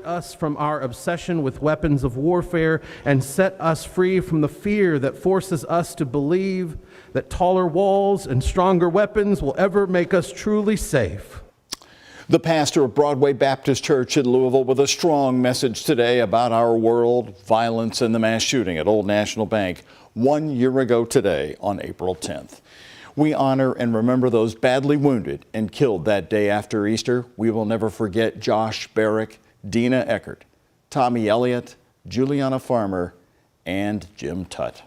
us from our obsession with weapons of warfare and set us free from the fear that forces us to believe that taller walls and stronger weapons will ever make us truly safe. The pastor of Broadway Baptist Church in Louisville with a strong message today about our world, violence, and the mass shooting at Old National Bank 1 year ago today on April 10th. We honor and remember those badly wounded and killed that day after Easter. We will never forget Josh Barrick, Deana Eckert, Tommy Elliott, Juliana Farmer, and Jim Tutt.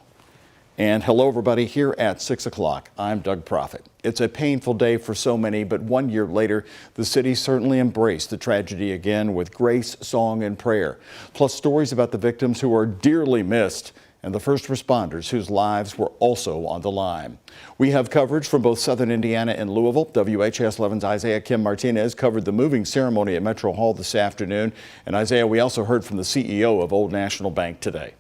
And hello everybody, here at 6 o'clock. I'm Doug Proffitt. It's a painful day for so many, but 1 year later, the city certainly embraced the tragedy again with grace, song, and prayer. Plus stories about the victims who are dearly missed and the first responders whose lives were also on the line. We have coverage from both southern Indiana and Louisville. WHS 11's Isaiah Kim Martinez covered the moving ceremony at Metro Hall this afternoon. And Isaiah, we also heard from the CEO of Old National Bank today.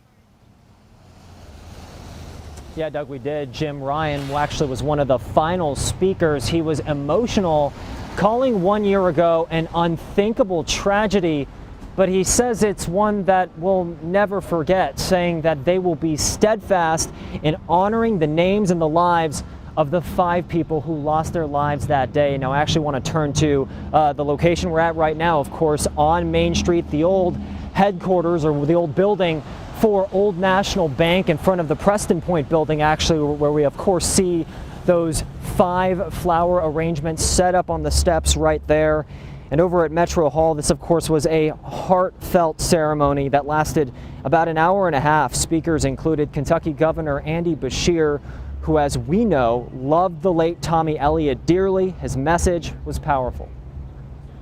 Yeah, Doug, we did. Jim Ryan actually was one of the final speakers. He was emotional, calling 1 year ago an unthinkable tragedy, but he says it's one that we'll never forget, saying that they will be steadfast in honoring the names and the lives of the 5 people who lost their lives that day. Now, I actually want to turn to the location we're at right now, of course, on Main Street, the old headquarters or the old building for Old National Bank in front of the Preston Point building, actually, where we, of course, see those 5 flower arrangements set up on the steps right there. And over at Metro Hall, this, of course, was a heartfelt ceremony that lasted about an hour and a half. Speakers included Kentucky Governor Andy Beshear, who, as we know, loved the late Tommy Elliott dearly. His message was powerful.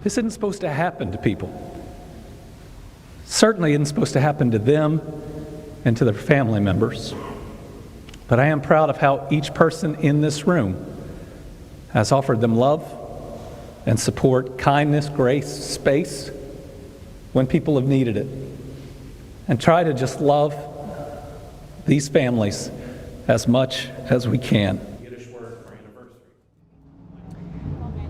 This isn't supposed to happen to people. Certainly isn't supposed to happen to them and to their family members. But I am proud of how each person in this room has offered them love and support, kindness, grace, space when people have needed it. And try to just love these families as much as we can.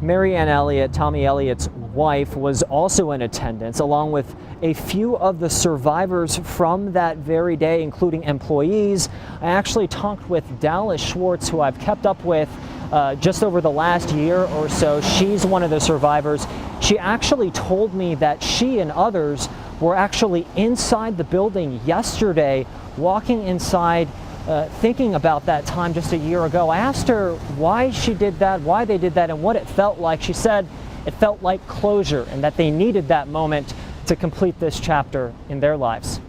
Mary Ann Elliott, Tommy Elliott's wife, was also in attendance, along with a few of the survivors from that very day, including employees. I actually talked with Dallas Schwartz, who I've kept up with just over the last year or so. She's one of the survivors. She actually told me that she and others were actually inside the building yesterday, walking inside, thinking about that time just a year ago. I asked her why she did that, why they did that, and what it felt like. She said it felt like closure and that they needed that moment to complete this chapter in their lives.